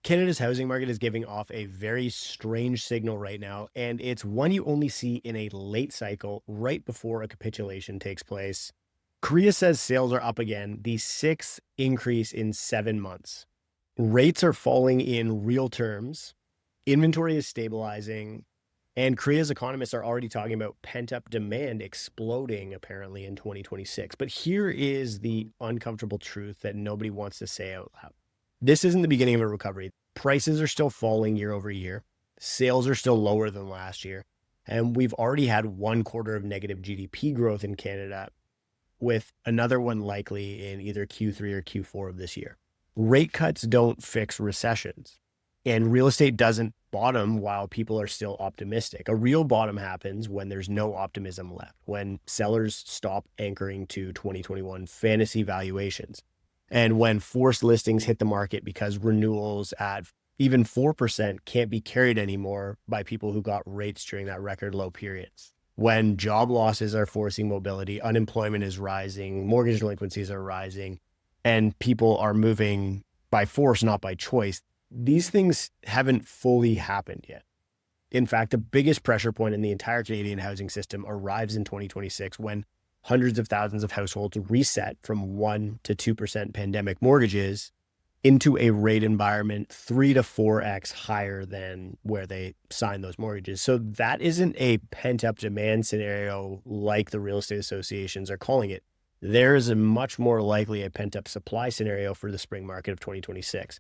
Canada's housing market is giving off a very strange signal right now, and it's one you only see in a late cycle right before a capitulation takes place. Korea says sales are up again, the sixth increase in 7 months. Rates are falling in real terms, inventory is stabilizing, and Korea's economists are already talking about pent-up demand exploding apparently in 2026. But here is the uncomfortable truth that nobody wants to say out loud. This isn't the beginning of a recovery. Prices are still falling year over year. Sales are still lower than last year. And we've already had 1 quarter of negative GDP growth in Canada, with another one likely in either Q3 or Q4 of this year. Rate cuts don't fix recessions, and real estate doesn't bottom while people are still optimistic. A real bottom happens when there's no optimism left, when sellers stop anchoring to 2021 fantasy valuations, and when forced listings hit the market because renewals at even 4% can't be carried anymore by people who got rates during that record low periods. When job losses are forcing mobility, unemployment is rising, mortgage delinquencies are rising, and people are moving by force, not by choice. These things haven't fully happened yet. In fact, the biggest pressure point in the entire Canadian housing system arrives in 2026 when hundreds of thousands of households reset from 1 to 2% pandemic mortgages into a rate environment 3 to 4x higher than where they signed those mortgages. So that isn't a pent-up demand scenario like the real estate associations are calling it. There is a much more likely a pent-up supply scenario for the spring market of 2026.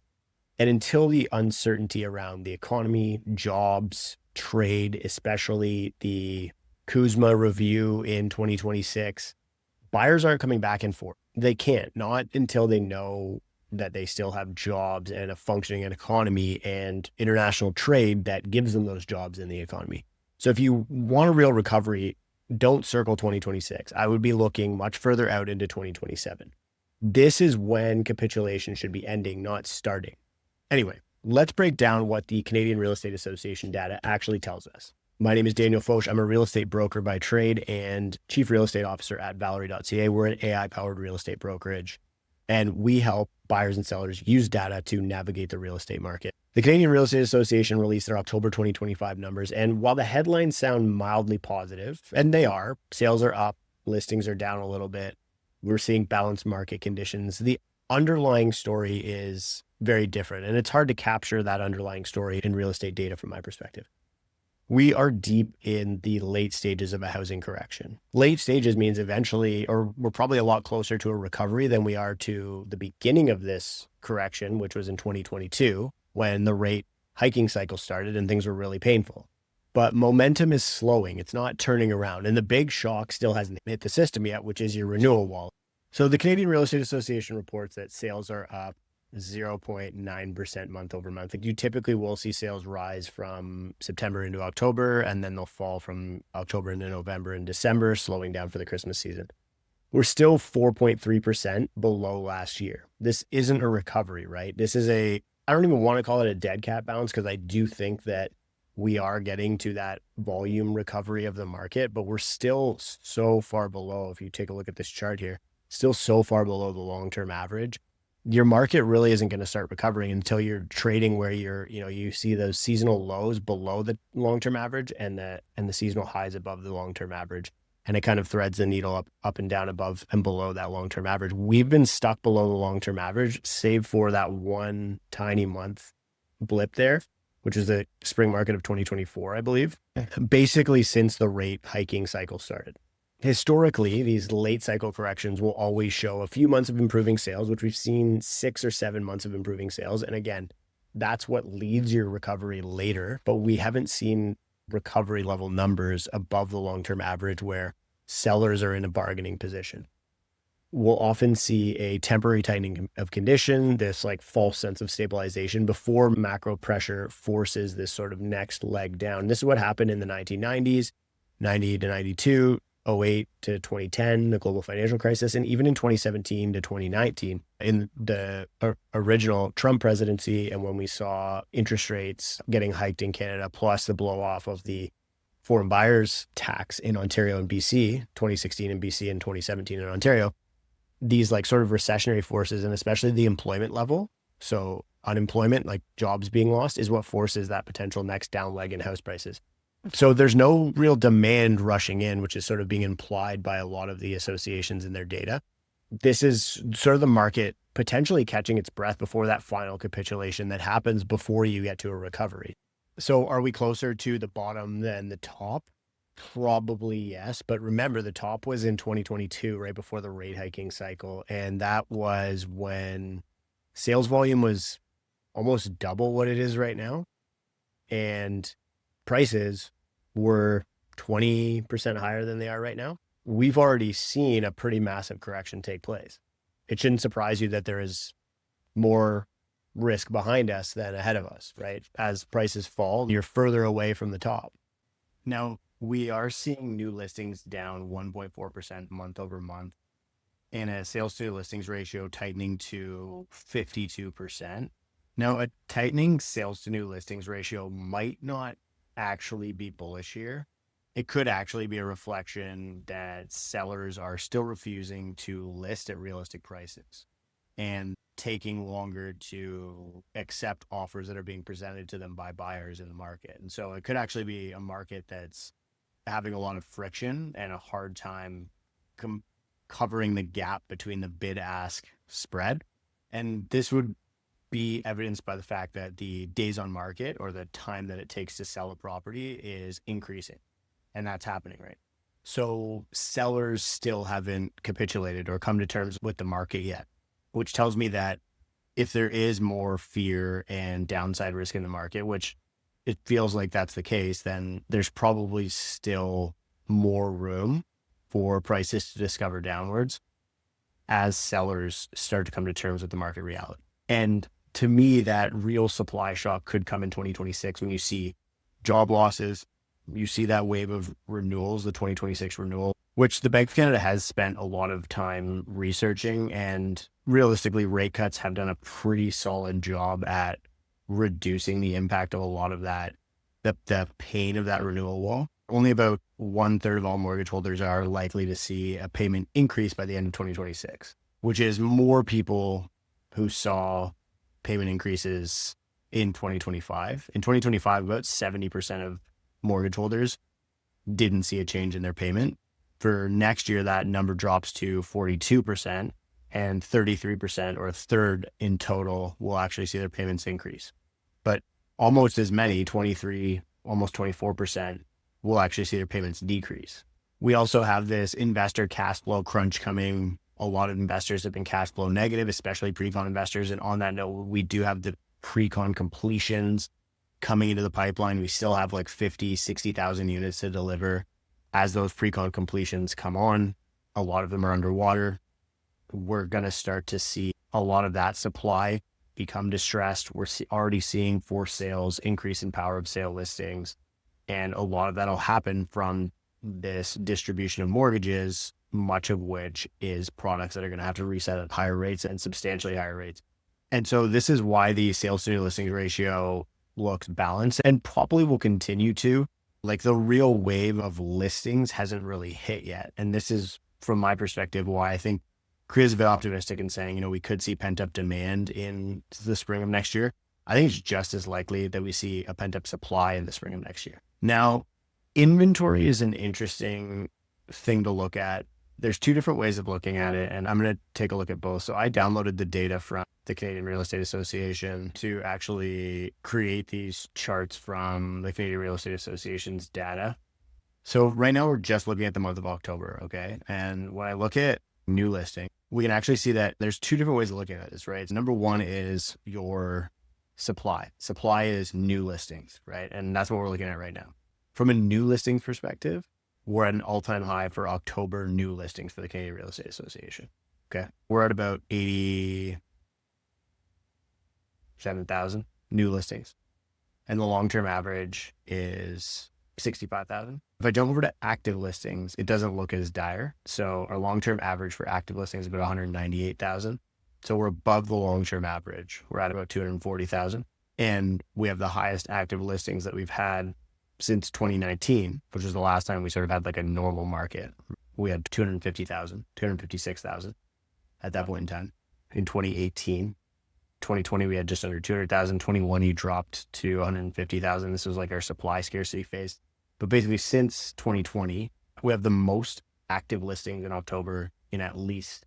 And until the uncertainty around the economy, jobs, trade, especially the Kuzma review in 2026, buyers aren't coming back and forth. They can't, not until they know that they still have jobs and a functioning economy and international trade that gives them those jobs in the economy. So if you want a real recovery, don't circle 2026. I would be looking much further out into 2027. This is when capitulation should be ending, not starting. Anyway, let's break down what the Canadian Real Estate Association data actually tells us. My name is Daniel Foch. I'm a real estate broker by trade and chief real estate officer at valery.ca. We're an AI-powered real estate brokerage, and we help buyers and sellers use data to navigate the real estate market. The Canadian Real Estate Association released their October 2025 numbers, and while the headlines sound mildly positive, and they are, sales are up, listings are down a little bit, we're seeing balanced market conditions, the underlying story is very different, and it's hard to capture that underlying story in real estate data from my perspective. We are deep in the late stages of a housing correction. Late stages means eventually, or we're probably a lot closer to a recovery than we are to the beginning of this correction, which was in 2022, when the rate hiking cycle started and things were really painful. But momentum is slowing. It's not turning around. And the big shock still hasn't hit the system yet, which is your renewal wall. So the Canadian Real Estate Association reports that sales are up 0.9% month over month. You typically will see sales rise from September into October, and then they'll fall from October into November and December, slowing down for the Christmas season. We're still 4.3% below last year. This isn't a recovery, right? This is I don't even want to call it a dead cat bounce, because I do think that we are getting to that volume recovery of the market, but we're still so far below. If you take a look at this chart here, still so far below the long-term average. Your market really isn't going to start recovering until you're trading where you see those seasonal lows below the long-term average and the seasonal highs above the long-term average. And it kind of threads the needle up and down above and below that long-term average. We've been stuck below the long-term average, save for that one tiny month blip there, which is the spring market of 2024, I believe, basically since the rate hiking cycle started. Historically, these late cycle corrections will always show a few months of improving sales, which we've seen 6 or 7 months of improving sales. And again, that's what leads your recovery later, but we haven't seen recovery level numbers above the long-term average where sellers are in a bargaining position. We'll often see a temporary tightening of condition, this like false sense of stabilization before macro pressure forces this sort of next leg down. This is what happened in the 1990s, 90 to 92, 08 to 2010, the global financial crisis, and even in 2017 to 2019, in the original Trump presidency, and when we saw interest rates getting hiked in Canada, plus the blow off of the foreign buyers tax in Ontario and BC, 2016 in BC and 2017 in Ontario, these like sort of recessionary forces, and especially the employment level. So unemployment, like jobs being lost, is what forces that potential next down leg in house prices. So there's no real demand rushing in, which is sort of being implied by a lot of the associations in their data. This is sort of the market potentially catching its breath before that final capitulation that happens before you get to a recovery. So are we closer to the bottom than the top? Probably yes. But remember, the top was in 2022, right before the rate hiking cycle. And that was when sales volume was almost double what it is right now. And prices were 20% higher than they are right now. We've already seen a pretty massive correction take place. It shouldn't surprise you that there is more risk behind us than ahead of us, right? As prices fall, you're further away from the top. Now, we are seeing new listings down 1.4% month over month, and a sales to listings ratio tightening to 52%. Now, a tightening sales to new listings ratio might not actually be bullish here. It could actually be a reflection that sellers are still refusing to list at realistic prices and taking longer to accept offers that are being presented to them by buyers in the market. And so it could actually be a market that's having a lot of friction and a hard time covering the gap between the bid ask spread. And this would be evidenced by the fact that the days on market, or the time that it takes to sell a property, is increasing. And that's happening, right? So sellers still haven't capitulated or come to terms with the market yet, which tells me that if there is more fear and downside risk in the market, which it feels like that's the case, then there's probably still more room for prices to discover downwards as sellers start to come to terms with the market reality. And to me, that real supply shock could come in 2026 when you see job losses. You see that wave of renewals, the 2026 renewal, which the Bank of Canada has spent a lot of time researching, and realistically, rate cuts have done a pretty solid job at reducing the impact of a lot of that, the pain of that renewal wall. Only about 1/3 of all mortgage holders are likely to see a payment increase by the end of 2026, which is more people who saw payment increases in 2025. In 2025, about 70% of mortgage holders didn't see a change in their payment. For next year, that number drops to 42%, and 33%, or a third in total, will actually see their payments increase. But almost as many, 23, almost 24%, will actually see their payments decrease. We also have this investor cash flow crunch coming. A lot of investors have been cash flow negative, especially pre-con investors. And on that note, we do have the pre-con completions coming into the pipeline. We still have like 50, 60,000 units to deliver. As those pre-con completions come on, a lot of them are underwater. We're going to start to see a lot of that supply become distressed. We're already seeing forced sales, increase in power of sale listings. And a lot of that will happen from this distribution of mortgages, much of which is products that are going to have to reset at higher rates and substantially higher rates. And so this is why the sales to new listings ratio looks balanced, and probably will continue to. Like, the real wave of listings hasn't really hit yet. And this is, from my perspective, why I think Korea's a bit optimistic in saying, we could see pent-up demand in the spring of next year. I think it's just as likely that we see a pent-up supply in the spring of next year. Now, inventory is an interesting thing to look at. There's two different ways of looking at it, and I'm going to take a look at both. So I downloaded the data from the Canadian Real Estate Association to actually create these charts from the Canadian Real Estate Association's data. So right now we're just looking at the month of October, okay? And when I look at new listing, we can actually see that there's two different ways of looking at this, right? Number one is your supply. Supply is new listings, right? And that's what we're looking at right now. From a new listings perspective, we're at an all-time high for October new listings for the Canadian Real Estate Association. Okay. We're at about 87,000 new listings. And the long-term average is 65,000. If I jump over to active listings, it doesn't look as dire. So our long-term average for active listings is about 198,000. So we're above the long-term average. We're at about 240,000. And we have the highest active listings that we've had since 2019, which was the last time we sort of had like a normal market. We had 250,000, 256,000 at that point in time in 2018. 2020, we had just under 200,000. 21, you dropped to 150,000. This was like our supply scarcity phase. But basically, since 2020, we have the most active listings in October in at least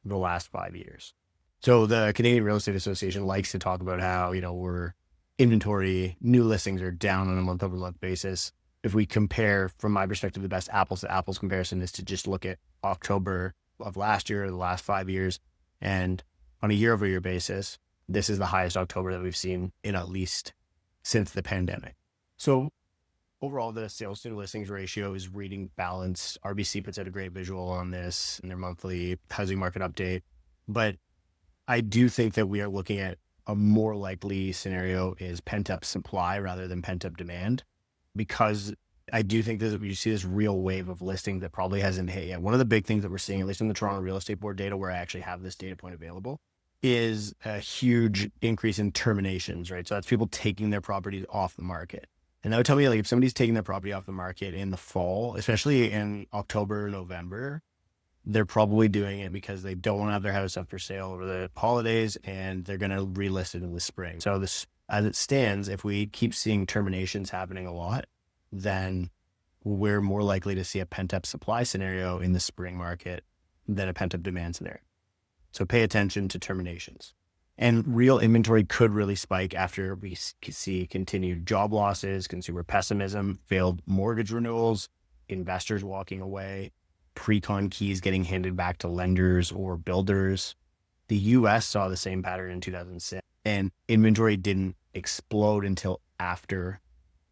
the last 5 years. So the Canadian Real Estate Association likes to talk about how, we're inventory, new listings are down on a month over month basis. If we compare, from my perspective, the best apples to apples comparison is to just look at October of last year or the last 5 years. And on a year over year basis, this is the highest October that we've seen in at least since the pandemic. So overall, the sales to listings ratio is reading balanced. RBC puts out a great visual on this in their monthly housing market update. But I do think that we are looking at a more likely scenario is pent-up supply rather than pent-up demand, because I do think that you see this real wave of listing that probably hasn't hit yet. One of the big things that we're seeing, at least in the Toronto Real Estate Board data, where I actually have this data point available, is a huge increase in terminations, right? So that's people taking their properties off the market. And that would tell me, like, if somebody's taking their property off the market in the fall, especially in October, November, they're probably doing it because they don't want to have their house up for sale over the holidays, and they're going to relist it in the spring. So this, as it stands, if we keep seeing terminations happening a lot, then we're more likely to see a pent-up supply scenario in the spring market than a pent-up demand scenario. So pay attention to terminations. And real inventory could really spike after we see continued job losses, consumer pessimism, failed mortgage renewals, investors walking away, pre-con keys getting handed back to lenders or builders. The US saw the same pattern in 2006, and inventory didn't explode until after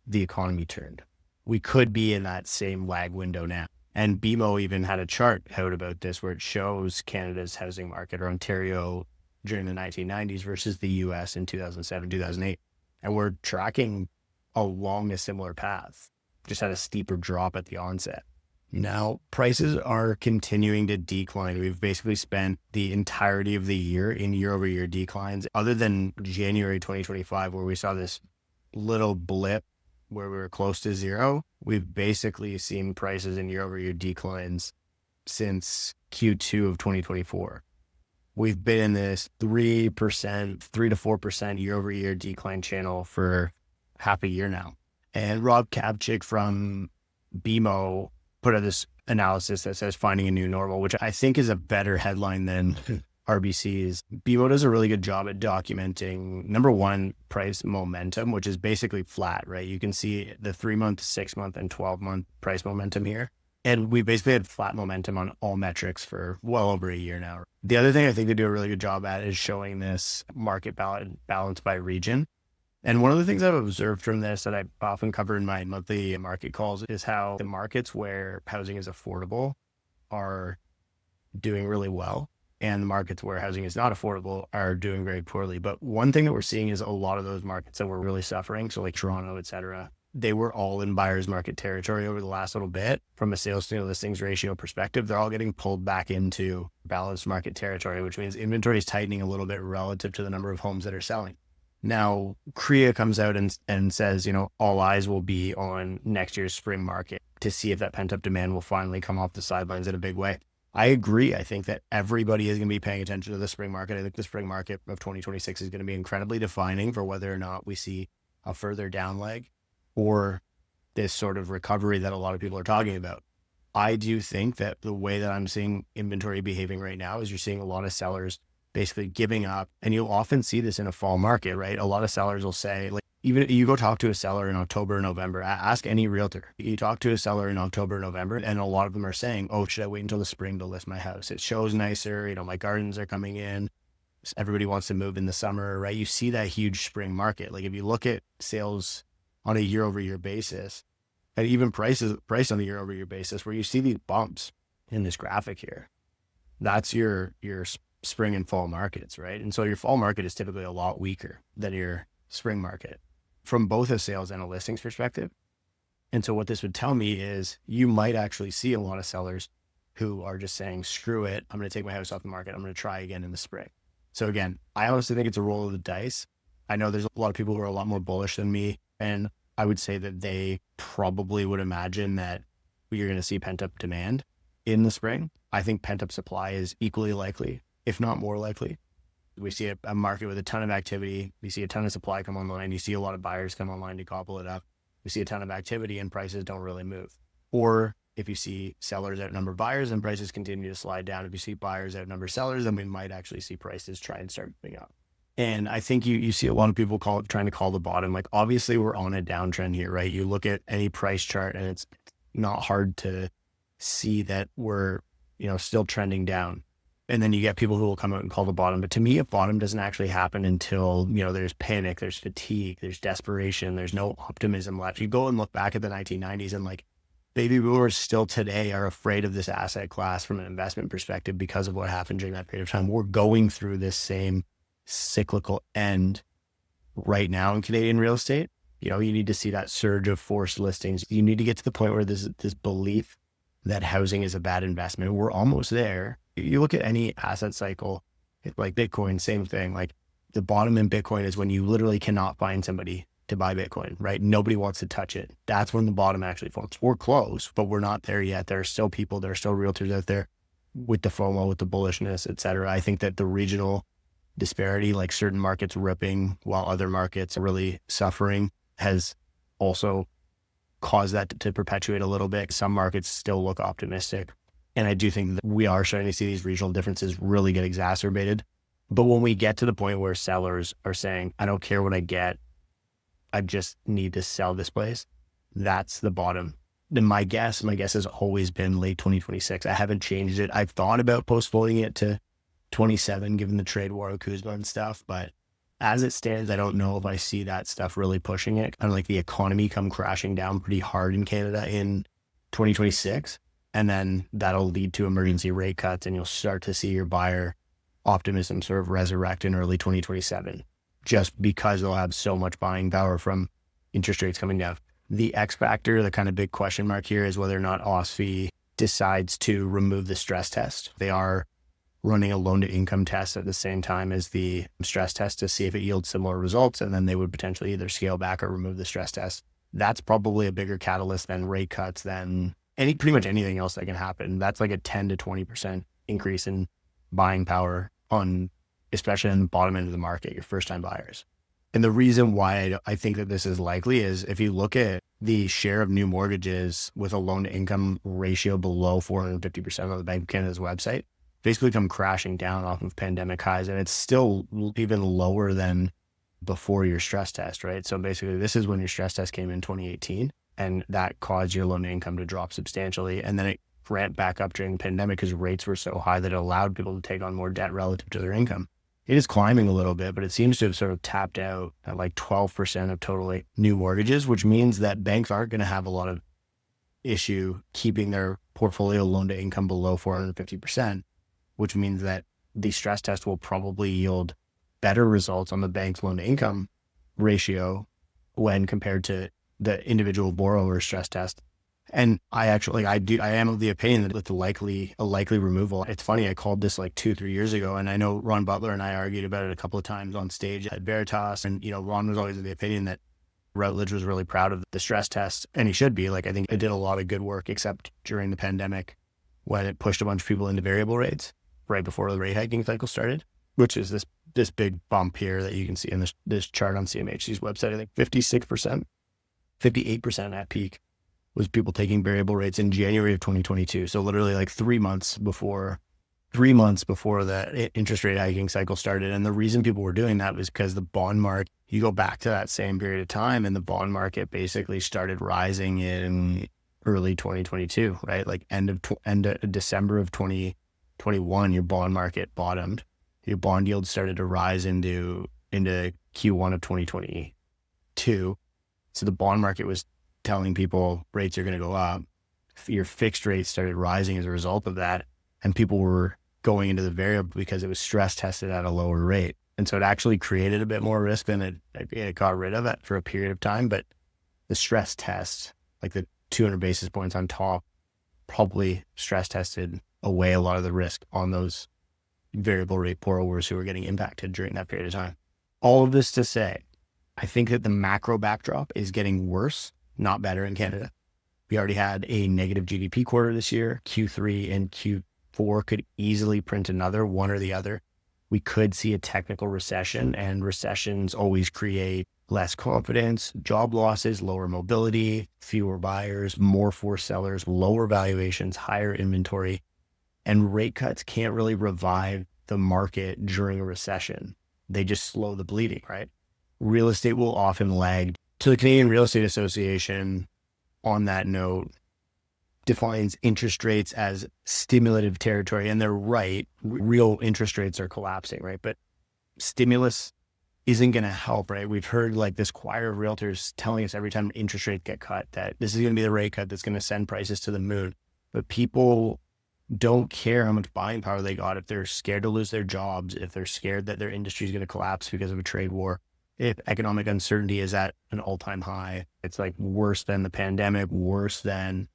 the economy turned. We could be in that same lag window now. And BMO even had a chart out about this where it shows Canada's housing market, or Ontario during the 1990s versus the US in 2007, 2008. And we're tracking along a similar path, just had a steeper drop at the onset. Now, prices are continuing to decline. We've basically spent the entirety of the year in year-over-year declines, other than January 2025, where we saw this little blip where we were close to zero. We've basically seen prices in year-over-year declines since Q2 of 2024. We've been in this 3%, 3 to 4% year-over-year decline channel for half a year now. And Rob Kapchik from BMO put out this analysis that says finding a new normal, which I think is a better headline than RBC's. BMO does a really good job at documenting, number one, price momentum, which is basically flat, right? You can see the 3-month, 6-month, and 12-month price momentum here. And we basically had flat momentum on all metrics for well over a year now. The other thing I think they do a really good job at is showing this market balance by region. And one of the things I've observed from this that I often cover in my monthly market calls is how the markets where housing is affordable are doing really well, and the markets where housing is not affordable are doing very poorly. But one thing that we're seeing is a lot of those markets that were really suffering, so like Toronto, et cetera, they were all in buyer's market territory over the last little bit. From a sales to listings ratio perspective, they're all getting pulled back into balanced market territory, which means inventory is tightening a little bit relative to the number of homes that are selling. Now, CREA comes out and says, all eyes will be on next year's spring market to see if that pent-up demand will finally come off the sidelines in a big way. I agree. I think that everybody is going to be paying attention to the spring market. I think the spring market of 2026 is going to be incredibly defining for whether or not we see a further down leg or this sort of recovery that a lot of people are talking about. I do think that the way that I'm seeing inventory behaving right now is you're seeing a lot of sellers basically giving up. And you'll often see this in a fall market, right? A lot of sellers will say, like, even you go talk to a seller in October, November, ask any realtor. You talk to a seller in October, November, and a lot of them are saying, oh, should I wait until the spring to list my house? It shows nicer. My gardens are coming in. Everybody wants to move in the summer, right? You see that huge spring market. Like if you look at sales on a year over year basis, and even price on a year over year basis, where you see these bumps in this graphic here, that's your spring and fall markets, right? And so your fall market is typically a lot weaker than your spring market from both a sales and a listings perspective. And so what this would tell me is you might actually see a lot of sellers who are just saying, screw it, I'm going to take my house off the market. I'm going to try again in the spring. So again, I honestly think it's a roll of the dice. I know there's a lot of people who are a lot more bullish than me, and I would say that they probably would imagine that you're going to see pent-up demand in the spring. I think pent-up supply is equally likely, if not more likely. We see a market with a ton of activity. We see a ton of supply come online. You see a lot of buyers come online to gobble it up. We see a ton of activity and prices don't really move. Or if you see sellers outnumber buyers and prices continue to slide down, if you see buyers outnumber sellers, then we might actually see prices try and start moving up. And I think you see a lot of people trying to call the bottom. Like, obviously we're on a downtrend here, right? You look at any price chart and it's not hard to see that we're, still trending down. And then you get people who will come out and call the bottom. But to me, a bottom doesn't actually happen until, there's panic, there's fatigue, there's desperation, there's no optimism left. You go and look back at the 1990s and like baby boomers still today are afraid of this asset class from an investment perspective because of what happened during that period of time. We're going through this same cyclical end right now in Canadian real estate. You need to see that surge of forced listings. You need to get to the point where this belief that housing is a bad investment. We're almost there. You look at any asset cycle, like Bitcoin, same thing. Like the bottom in Bitcoin is when you literally cannot find somebody to buy Bitcoin, right? Nobody wants to touch it. That's when the bottom actually forms. We're close, but we're not there yet. There are still people, there are still realtors out there with the FOMO, with the bullishness, et cetera. I think that the regional disparity, like certain markets ripping while other markets are really suffering, has also caused that to perpetuate a little bit. Some markets still look optimistic. And I do think that we are starting to see these regional differences really get exacerbated. But when we get to the point where sellers are saying, I don't care what I get, I just need to sell this place, that's the bottom. And my guess has always been late 2026. I haven't changed it. I've thought about postponing it to 27, given the trade war with Kuzma and stuff. But as it stands, I don't know if I see that stuff really pushing it. Kind of like the economy come crashing down pretty hard in Canada in 2026. And then that'll lead to emergency rate cuts, and you'll start to see your buyer optimism sort of resurrect in early 2027, just because they'll have so much buying power from interest rates coming down. The X factor, the kind of big question mark here, is whether or not OSFI decides to remove the stress test. They are running a loan to income test at the same time as the stress test to see if it yields similar results. And then they would potentially either scale back or remove the stress test. That's probably a bigger catalyst than rate cuts, than pretty much anything else that can happen. That's like a 10 to 20% increase in buying power especially in the bottom end of the market, your first time buyers. And the reason why I think that this is likely is if you look at the share of new mortgages with a loan to income ratio below 450% on the Bank of Canada's website, basically come crashing down off of pandemic highs. And it's still even lower than before your stress test, right? So basically this is when your stress test came in 2018, and that caused your loan to income to drop substantially. And then it ramped back up during the pandemic because rates were so high that it allowed people to take on more debt relative to their income. It is climbing a little bit, but it seems to have sort of tapped out at like 12% of total new mortgages, which means that banks aren't going to have a lot of issue keeping their portfolio loan to income below 450%, which means that the stress test will probably yield better results on the bank's loan to income ratio when compared to the individual borrower stress test. And I am of the opinion that it's a likely removal. It's funny, I called this like 2-3 years ago, and I know Ron Butler and I argued about it a couple of times on stage at Veritas. And, Ron was always of the opinion that Routledge was really proud of the stress test, and he should be. Like, I think it did a lot of good work, except during the pandemic when it pushed a bunch of people into variable rates right before the rate hiking cycle started, which is this big bump here that you can see in this chart on CMHC's website. I think 56%, 58% at peak was people taking variable rates in January of 2022. So literally like 3 months before the interest rate hiking cycle started. And the reason people were doing that was because the bond market, you go back to that same period of time, and the bond market basically started rising in early 2022, right? Like end of December of 2021, your bond market bottomed. Your bond yield started to rise into Q1 of 2022. So the bond market was telling people rates are going to go up. Your fixed rates started rising as a result of that, and people were going into the variable because it was stress tested at a lower rate. And so it actually created a bit more risk than it got rid of it for a period of time. But the stress test, like the 200 basis points on top, probably stress tested away a lot of the risk on those variable rate borrowers who were getting impacted during that period of time. All of this to say, I think that the macro backdrop is getting worse, not better in Canada. We already had a negative GDP quarter this year. Q3 and Q4 could easily print another, one or the other. we could see a technical recession, and recessions always create less confidence, job losses, lower mobility, fewer buyers, more forced sellers, lower valuations, higher inventory. And rate cuts can't really revive the market during a recession. They just slow the bleeding, right? Real estate will often lag. So the Canadian Real Estate Association, on that note, defines interest rates as stimulative territory. And they're right. Real interest rates are collapsing, right? But stimulus isn't going to help, right? We've heard like this choir of realtors telling us every time interest rates get cut that this is going to be the rate cut that's going to send prices to the moon. But people don't care how much buying power they got if they're scared to lose their jobs, if they're scared that their industry is going to collapse because of a trade war, if economic uncertainty is at an all-time high. It's like worse than the pandemic, worse than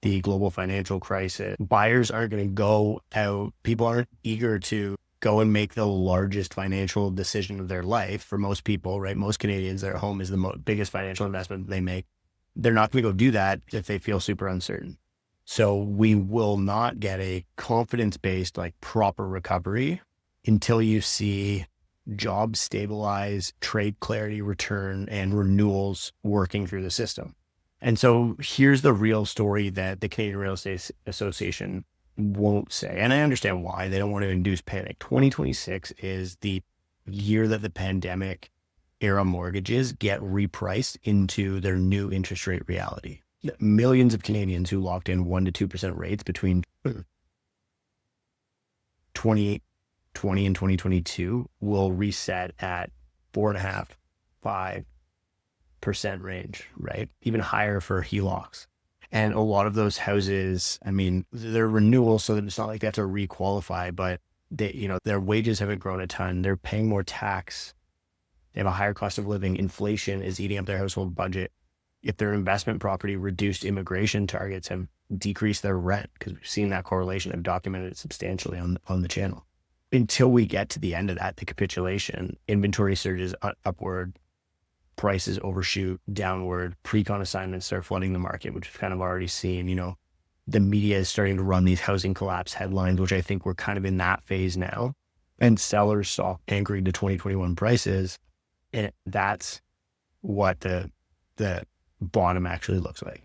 the global financial crisis. Buyers aren't going to go out. People aren't eager to go and make the largest financial decision of their life. For most people, right? Most Canadians, their home is the biggest financial investment they make. They're not going to go do that if they feel super uncertain. So we will not get a confidence-based, like proper recovery until you see jobs stabilize, trade clarity return, and renewals working through the system. And so here's the real story that the Canadian Real Estate Association won't say. And I understand why. They don't want to induce panic. 2026 is the year that the pandemic era mortgages get repriced into their new interest rate reality. Millions of Canadians who locked in 1% to 2% rates between 2020 and 2022 will reset at 4.5%, 5% range, right? Even higher for HELOCs. And a lot of those houses, I mean, they're renewals, so that it's not like they have to requalify, but they, their wages haven't grown a ton. They're paying more tax. They have a higher cost of living. Inflation is eating up their household budget. If their investment property reduced immigration targets have decreased their rent, because we've seen that correlation. I've documented it substantially on the channel. Until we get to the end of that, the capitulation, inventory surges upward, prices overshoot downward, pre-con assignments start flooding the market, which we've kind of already seen. The media is starting to run these housing collapse headlines, which I think we're kind of in that phase now. And sellers saw anchoring to 2021 prices. And that's what the bottom actually looks like.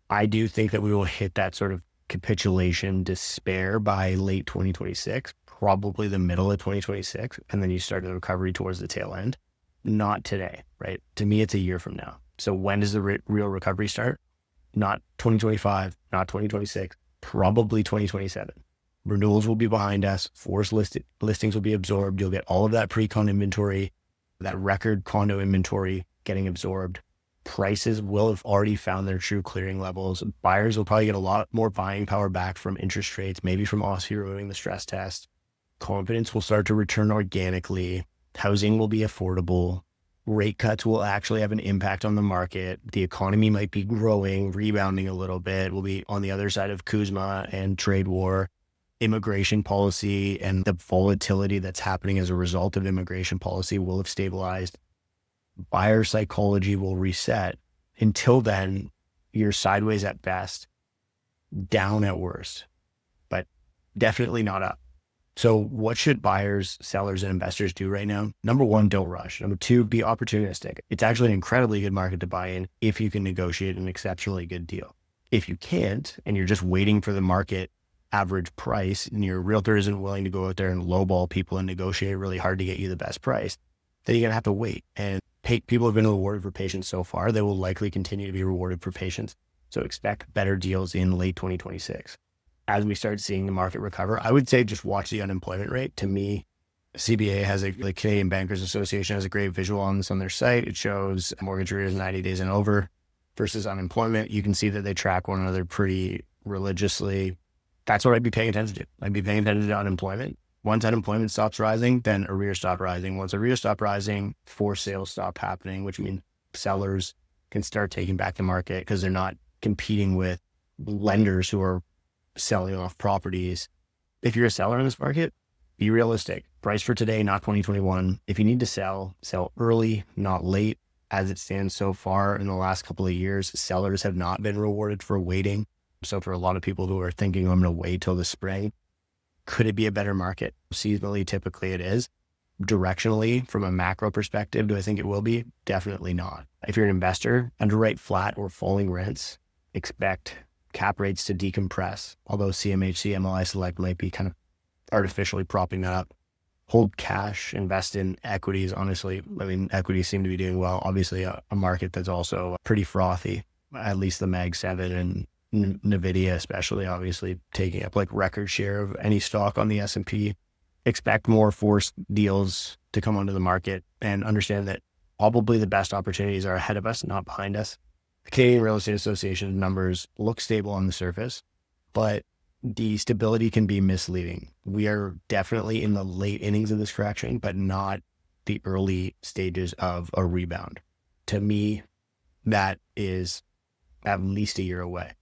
I do think that we will hit that sort of capitulation despair by late 2026, probably the middle of 2026. And then you start the recovery towards the tail end. Not today, right? To me, it's a year from now. So when does the real recovery start? Not 2025, not 2026, probably 2027. Renewals will be behind us. Forced listings will be absorbed. You'll get all of that pre-con inventory, that record condo inventory getting absorbed. Prices will have already found their true clearing levels. Buyers will probably get a lot more buying power back from interest rates, maybe from us heroing the stress test. Confidence will start to return organically. Housing will be affordable. Rate cuts will actually have an impact on the market. The economy might be growing, rebounding a little bit. We'll be on the other side of Kuzma and trade war. Immigration policy and the volatility that's happening as a result of immigration policy will have stabilized. Buyer psychology will reset. Until then, you're sideways at best, down at worst, but definitely not up. So what should buyers, sellers, and investors do right now? Number one, don't rush. Number two, be opportunistic. It's actually an incredibly good market to buy in if you can negotiate an exceptionally good deal. If you can't, and you're just waiting for the market average price, and your realtor isn't willing to go out there and lowball people and negotiate really hard to get you the best price, then you're going to have to wait. And people have been rewarded for patience so far. They will likely continue to be rewarded for patience. So expect better deals in late 2026. As we start seeing the market recover, I would say just watch the unemployment rate. To me, CBA has the Canadian Bankers Association has a great visual on this on their site. It shows mortgage arrears 90 days and over versus unemployment. You can see that they track one another pretty religiously. That's what I'd be paying attention to. I'd be paying attention to unemployment. Once unemployment stops rising, then arrears stop rising. Once arrears stop rising, forced sales stop happening, which means sellers can start taking back the market because they're not competing with lenders who are selling off properties. If you're a seller in this market, be realistic. Price for today, not 2021. If you need to sell early, not late. As it stands so far in the last couple of years, sellers have not been rewarded for waiting. So for a lot of people who are thinking, I'm going to wait till the spring, Could it be a better market? Seasonally, typically it is. Directionally, from a macro perspective, do I think it will be? Definitely not. If you're an investor, underwrite flat or falling rents, expect cap rates to decompress, although CMHC, MLI Select might be kind of artificially propping that up. Hold cash, invest in equities. Honestly, I mean, equities seem to be doing well. Obviously, a market that's also pretty frothy, at least the Mag 7 and NVIDIA, especially, obviously taking up like record share of any stock on the S&P. Expect more forced deals to come onto the market and understand that probably the best opportunities are ahead of us, not behind us. The Canadian Real Estate Association numbers look stable on the surface, but the stability can be misleading. We are definitely in the late innings of this correction, but not the early stages of a rebound. To me, that is at least a year away.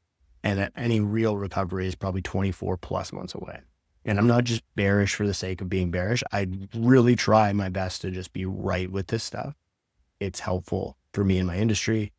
And any real recovery is probably 24 plus months away. And I'm not just bearish for the sake of being bearish. I really try my best to just be right with this stuff. It's helpful for me in my industry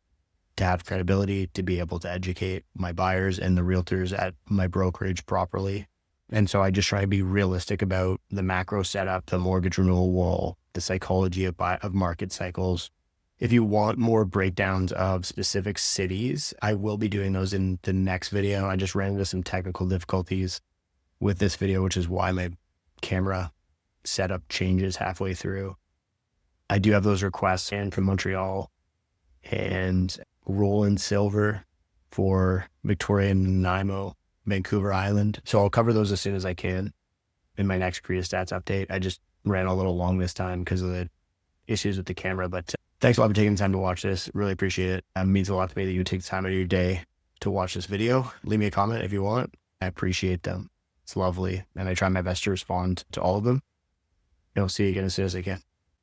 to have credibility, to be able to educate my buyers and the realtors at my brokerage properly. And so I just try to be realistic about the macro setup, the mortgage renewal wall, the psychology of market cycles. If you want more breakdowns of specific cities, I will be doing those in the next video. I just ran into some technical difficulties with this video, which is why my camera setup changes halfway through. I do have those requests in from Montreal and Roland Silver for Victoria and Nanaimo, Vancouver Island. So I'll cover those as soon as I can in my next Korea Stats update. I just ran a little long this time because of the issues with the camera, but thanks a lot for taking the time to watch this. Really appreciate it. It means a lot to me that you take the time out of your day to watch this video. Leave me a comment if you want. I appreciate them. It's lovely. And I try my best to respond to all of them. And I'll see you again as soon as I can.